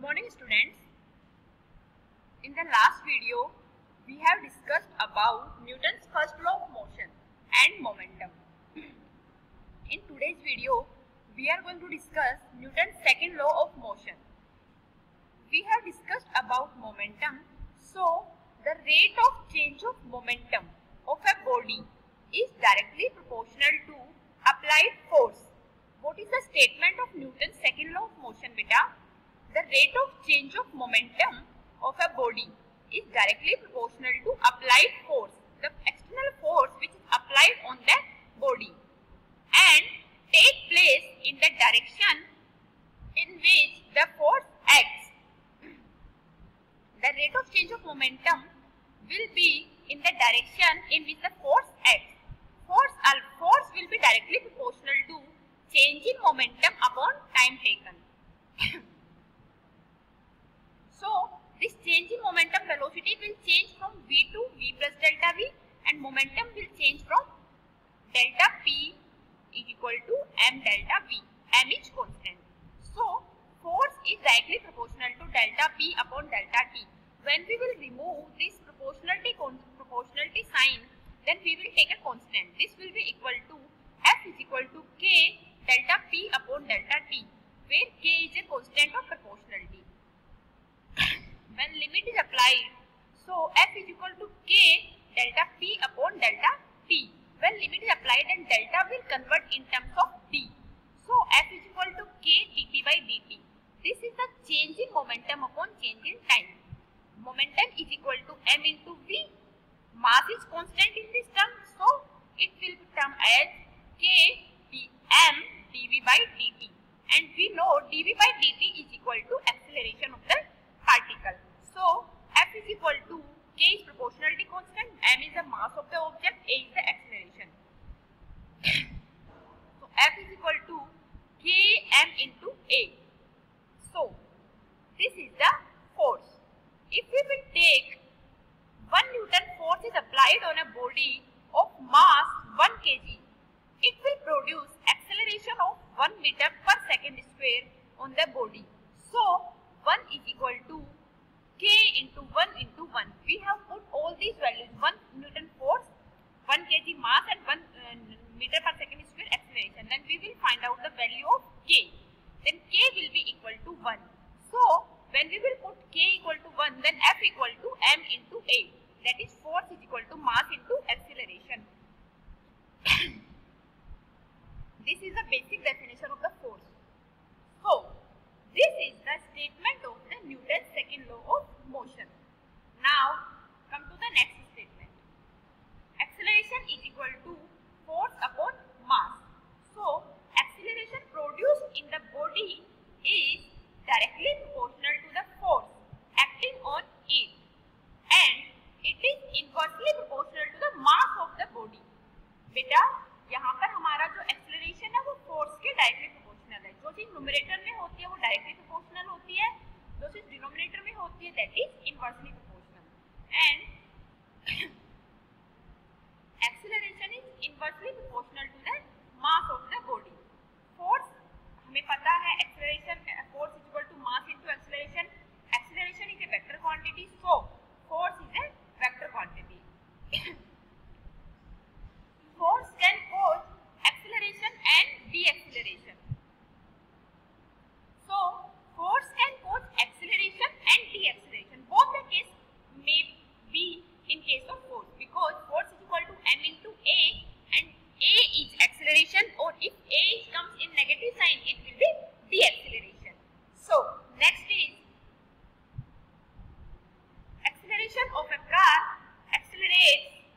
morning students. In the last video, we have discussed about Newton's first law of motion and momentum. In today's video, we are going to discuss Newton's second law of motion. We have discussed about momentum. So, the rate of change of momentum of a body is directly proportional to applied force. What is the statement of Newton's second law of motion, beta? The rate of change of momentum of a body is directly proportional to applied force, the external force which is applied on the body, and take place in the direction in which the force acts. The rate of change of momentum will be in the direction in which the force acts. Force will be directly proportional to change in momentum upon time taken. So, this change in momentum velocity will change from v to v plus delta v, and momentum will change from delta p is equal to m delta v. M is constant. So, force is directly proportional to delta p upon delta t. When we will remove this proportionality sign, then we will take a constant. This will be equal to F is equal to k delta p upon delta t, where k is a constant of proportionality. When limit is applied, so F is equal to k delta p upon delta t. When limit is applied, then delta will convert in terms of d. So F is equal to k dp by dt. This is the change in momentum upon change in time. Momentum is equal to m into v. Mass is constant in this term, so it will become as k dm dv by dt. And we know dv by dt is equal to acceleration of the particle. So F is equal to k is proportionality constant, m is the mass of the object, a is the acceleration. So F is equal to km into a. So this is the force. If we will take 1 Newton force is applied on a body of mass 1 kg, it will produce acceleration of 1 meter per second square on the body. So 1 is equal to k into 1 into 1. We have put all these values: 1 Newton force, 1 kg mass, and 1 meter per second square acceleration. Then we will find out the value of k. Then k will be equal to 1. So when we will put k equal to 1, then F equal to m into a. That is, force is equal to mass into acceleration. This is the basic definition of the force. So this is the statement of the Newton's second law of motion. Now come to the next statement. Acceleration is equal to force upon mass. So acceleration produced in the body is directly proportional to the force acting on it, and it is inversely proportional to the mass of the body. बेटा, यहाँ पर हमारा जो acceleration है वो force के directly proportional है. जो चीज numerator में होती है वो directly proportional होती है, जो चीज denominator में होती है that is inversely proportional. And acceleration is inversely proportional to the mass of the body. Force हमें पता है, acceleration force is equal to mass into acceleration. Acceleration is a vector quantity, so force is a vector quantity. Force can cause acceleration and deceleration. So force can cause acceleration and deceleration. Both the case may be in case of force, because force is equal to m into a, and a is acceleration, or if a comes in negative sign, it will be deceleration. So next is acceleration of a car accelerates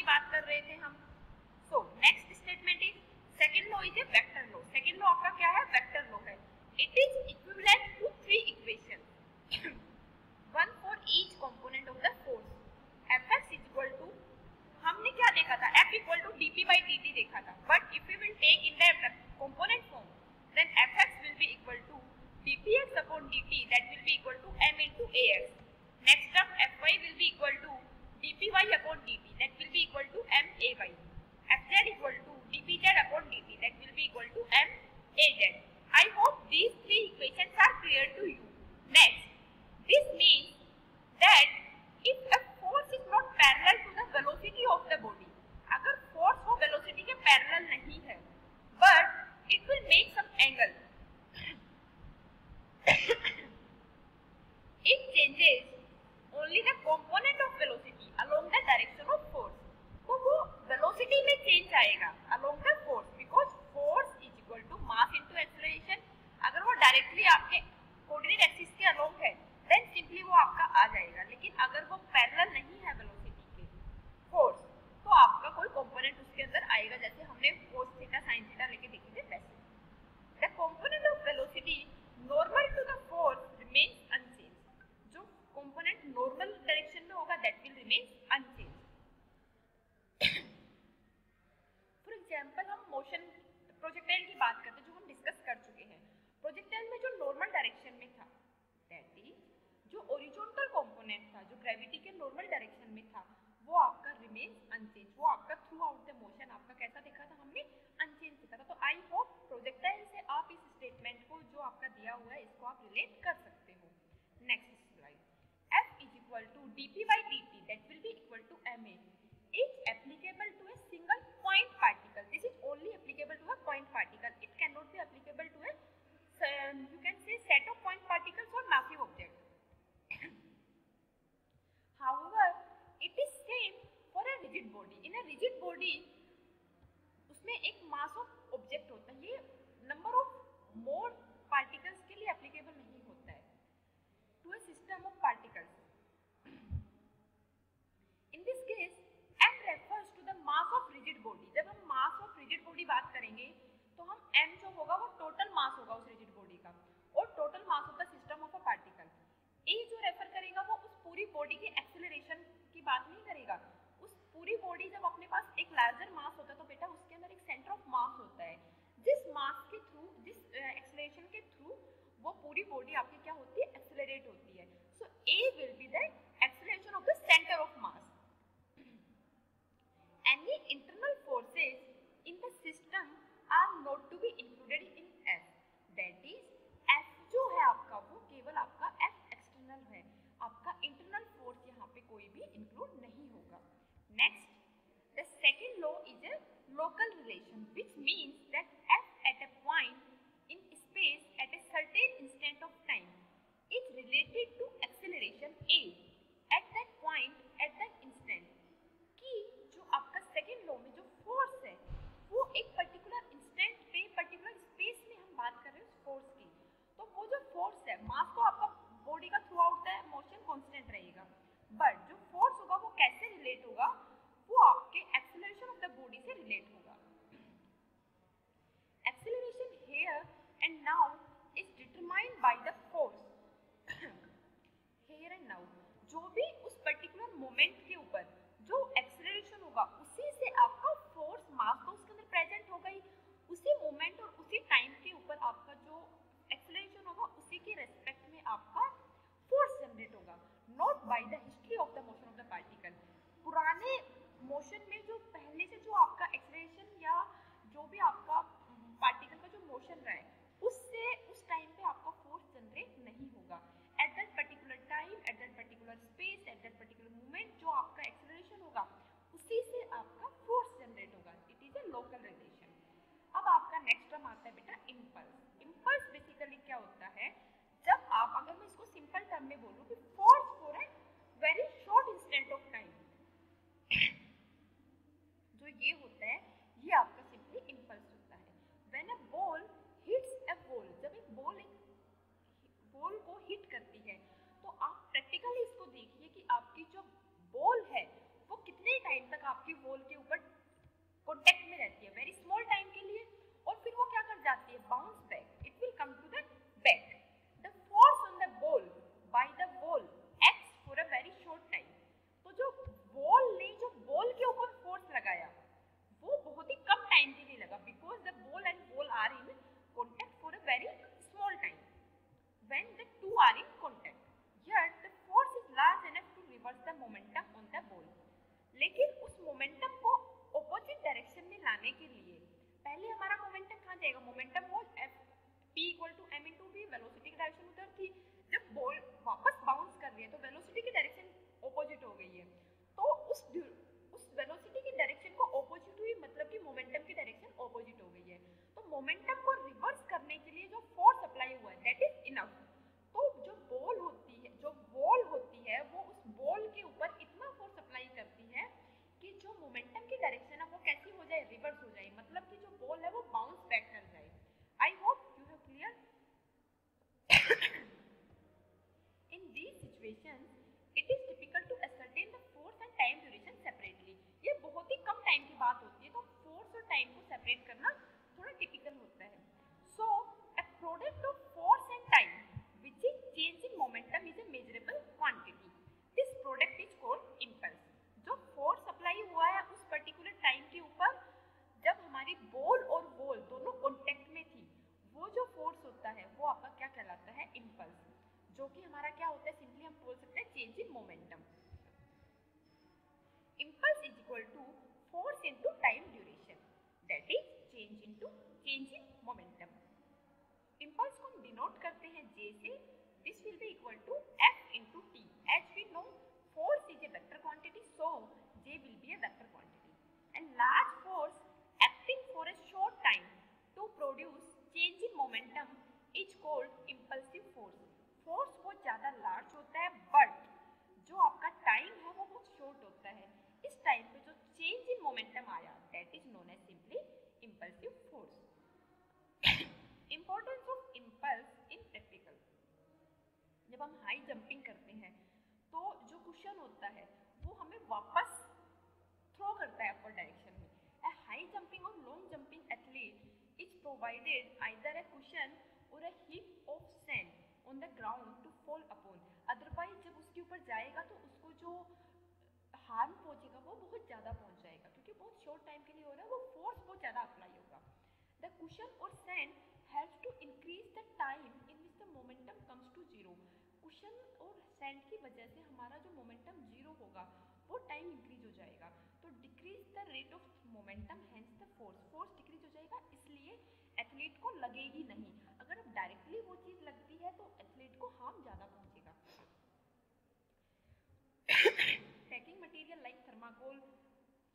की बात कर रहे थे हम। So next statement is second law is a vector law. Second law आपका क्या है? Vector law है। It is equivalent to three equation one for each component of the force. Fx equal to, हमने क्या देखा था? F equal to dp by dt देखा था, but if you will take in the component form then Fx will be equal to dpx upon dt, that will be equal to m into ax. Next up, Fy will be equal to dpy upon dt, that will be equal to m ay. Fz equal to dpz upon dt, that will be equal to m az. I hope these three equations are clear to you. Next, this means that if a force is not parallel to the velocity of the body, अगर force वो velocity के parallel नहीं है, but it will make some angle. It changes only the component of velocity along the direction of force. तो वो velocity में change आएगा along the force, because force is equal to mass into acceleration. अगर वो directly आपके coordinate axis के along है, then simply वो आपका आ जाएगा. लेकिन अगर वो parallel नहीं है velocity के force, तो आपका कोई component उसके अंदर आएगा, जैसे हमने cos थीटा sin थीटा लेके देखी थी वैसे. The component of velocity normal to the force remains unchanged. जो component normal direction में होगा that will remain unchanged. For example, हम motion projectile की बात करते हैं, जो हम डिस्कस कर चुके हैं. प्रोजेक्टाइल में जो नॉर्मल डायरेक्शन में था, दैट इज जो ओरिजोनटल कंपोनेंट था, जो ग्रेविटी के नॉर्मल डायरेक्शन में था, वो आपका रिमेन्स अनचेंज. वो आपका थ्रू आउट द मोशन आपका कैसा देखा था हमने? अनचेंज देखा था. तो आई होप प्रोजेक्टाइल से आप इस स्टेटमेंट को जो आपका दिया हुआ है इसको आप रिलेट कर सकते हो. Next slide. F is equal to dp by dt, that will be equal to ma, is applicable to a single point particle. This is only applicable to a point particle. It cannot be applicable to a you can say set of point particles or massive object. However, it is same for a rigid body. In a rigid body, उसमें एक mass of object होता है. ये number of more particles के लिए applicable नहीं होता है. To a system of particles. In this case, m refers to the mass of rigid body. जब हम mass of rigid body बात करेंगे, तो हम m जो होगा वो टोटल मास होगा उस रिजिड बॉडी का, और total mass of the system of a particle. A जो रेफर करेगा वो उस पूरी बॉडी की एक्सेलरेशन की बात नहीं करेगा. उस पूरी बॉडी जब अपने पास एक लार्जर मास होता है, तो बेटा उसके अंदर एक सेंटर ऑफ मास होता है, जिस मास के थ्रू, जिस एक्सेलरेशन के थ्रू वो पूरी बॉडी आपकी क्या होती है? एक्सेलरेट होती है. So a will be the acceleration of the centre of mass. Any internal forces in the system are not to be included in F. That is, F जो है आपका वो केवल आपका F external है. आपका internal force यहाँ पे कोई भी include नहीं होगा. Next, the second law is a local relation, which means that F at a point in space at a certain instant of time is related to acceleration A at that point at that instant. कि जो आपका second law में जो force है वो एक particular instant पे, particular space में हम बात कर रहे हैं उस फोर्स की. तो वो जो फोर्स है, मास तो आपका बॉडी का through out the motion constant रहेगा, बट जो फोर्स होगा वो कैसे रिलेट होगा? वो आपके एक्सेलरेशन ऑफ द बॉडी से रिलेट होगा. Acceleration here and now is determined by the force. Here and now जो भी उस पर्टिकुलर मोमेंट के ऊपर जो एक्सेलरेशन होगा, उसी से आपका फोर्स, मास तो उसके अंदर प्रेजेंट होगा ही, उसी मोमेंट और उसी टाइम के ऊपर आपका जो एक्सेलरेशन होगा उसी के रेस्पेक्ट में आपका फोर्स जनरेट होगा. Not by the history of the motion of the particle. पुराने मोशन में जो पहले से जो आपका एक्सेलरेशन या जो भी आपका पार्टिकल का जो मोशन रहा है, उससे उस टाइम पे आपका फोर्स जनरेट नहीं होगा. At that particular time, at that particular space, at that particular moment जो आपका एक्सेलरेशन होगा उसी से आपका फोर्स जनरेट होगा. It is a local relation. अब आपका नेक्स्ट टर्म आता है बेटा इम्पल्स. इम्पल्स बेसिकली क्या होता है? जब आप, अगर मैं इसको सिंपल टर्म में बोलूँ कि force for a very short instant of time, जो ये होता है ये आपका सिंपली इम्पल्स होता है. When a ball hits a ball, जब एक बॉल को हिट करती है, तो आप प्रैक्टिकली इसको देखिए कि आपकी जो बॉल है वो कितने टाइम तक आपकी बॉल लाने के लिए पहले हमारा मोमेंटम कहाँ जाएगा, मोमेंटम वो p equal to m into v, velocity की डायरेक्शन उधर थी। जब बॉल वापस बाउंस कर रही है तो वेलोसिटी की डायरेक्शन ऑपोजिट हो गई है, तो उस वेलोसिटी की डायरेक्शन को ऑपोजिट हुई, मतलब कि मोमेंटम की डायरेक्शन ऑपोजिट हो गई है। तो मोमेंटम को रिवर्स करने के लिए जो फोर्स अप्लाई हुआ है दैट इज इनफ। तो जो बॉल होती है, जो बॉल होती है, वो उस बॉल के ऊपर इतना फोर्स अप्लाई करती है कि जो मोमेंटम की डायरेक्शन है वो कैसी हो जाए, रिवर्स हो जाए, मतलब कि जो बॉल है वो बाउंस बैक कर जाए। I hope you have clear. In these situations, it is difficult to ascertain the force and time duration separately. ये बहुत ही कम टाइम की बात होती है, तो फोर्स और टाइम को सेपरेट करना थोड़ा टिपिकल होता है। So, a product of force and time, which is change in momentum, is a measurable quantity. This product is called impulse. जो फोर्स अप्लाई हुआ है उस पर्टिकुलर टाइम के ऊपर, जब हमारी बॉल और बॉल दोनों कॉन्टेक्ट में थी, वो जो फोर्स होता है वो आपका क्या कहलाता है, इम्पल्स, जो कि हमारा क्या होता है, सिंपली हम बोल सकते हैं change in momentum. Impulse is equal to force into time duration, that is change in momentum. Impulse को हम डिनोट करते हैं J से, this will be equal to F into T। As we know force is a vector quantity, so J will be a vector quantity, and large force acting for a short time to produce change in momentum is called impulsive force. Force बहुत ज़्यादा large होता है but जो आपका time है वो बहुत short होता है, इस टाइम पे जो चेंज इन मोमेंटम आया that is known as simply impulsive force. Importance of impulse in practical, जब हम हाई जंपिंग करते हैं तो जो कुशन होता है वो हमें वापस थ्रो करता है अपर डायरेक्शन में। A high jumping or long jumping athlete is provided either a cushion or a heap of sand on the ground to fall upon. Otherwise जब उसके ऊपर जाएगा तो उसको जो हार्म पहुंचेगा वो बहुत ज़्यादा पहुंच जाएगा, क्योंकि बहुत शॉर्ट टाइम के लिए हो रहा है, वो फोर्स बहुत ज़्यादा अप्लाई होगा। The cushion or sand helps to increase the time in which the momentum comes to zero. Cushion और सैंड की वजह से हमारा जो मोमेंटम जीरो होगा वो टाइम इंक्रीज हो जाएगा, तो decrease the rate of momentum, hence the force decrease हो जाएगा, इसलिए एथलीट को लगेगी नहीं। अगर डायरेक्टली वो चीज़ लगती है तो एथलीट को हार्म ज़्यादा पहुंचेगा। Packing material like thermocol,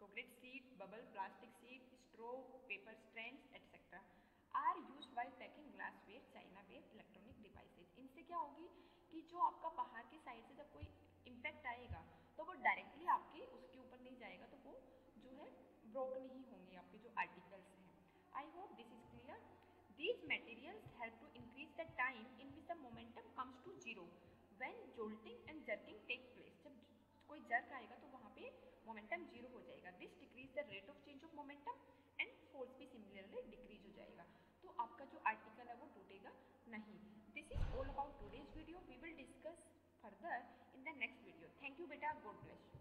chocolate sheet, bubble, plastic sheet, straw, paper strands, etc. are used while packing glassware, chinaware, electronic devices. इनसे क्या होगी कि जो आपका बाहर की साइड से जब कोई इम्पैक्ट आएगा तो वो डायरेक्टली आपके उसके ऊपर नहीं जाएगा, तो वो जो है ब्रोक नहीं होंगे आपके जो आर्टिकल्स हैं। I hope this is clear. These materials help to increase the time in which the momentum comes to zero when jolting and jerking take place. जब कोई जर्क आएगा तो वहाँ पे मोमेंटम जीरो हो जाएगा। This decrease the rate of change of momentum and force भी similarly decrease हो जाएगा, तो आपका जो आर्टिकल है वो टूटेगा नहीं। This is all about today's video, we will discuss further in the next video. Thank you बेटा, गॉड ब्लेस यू।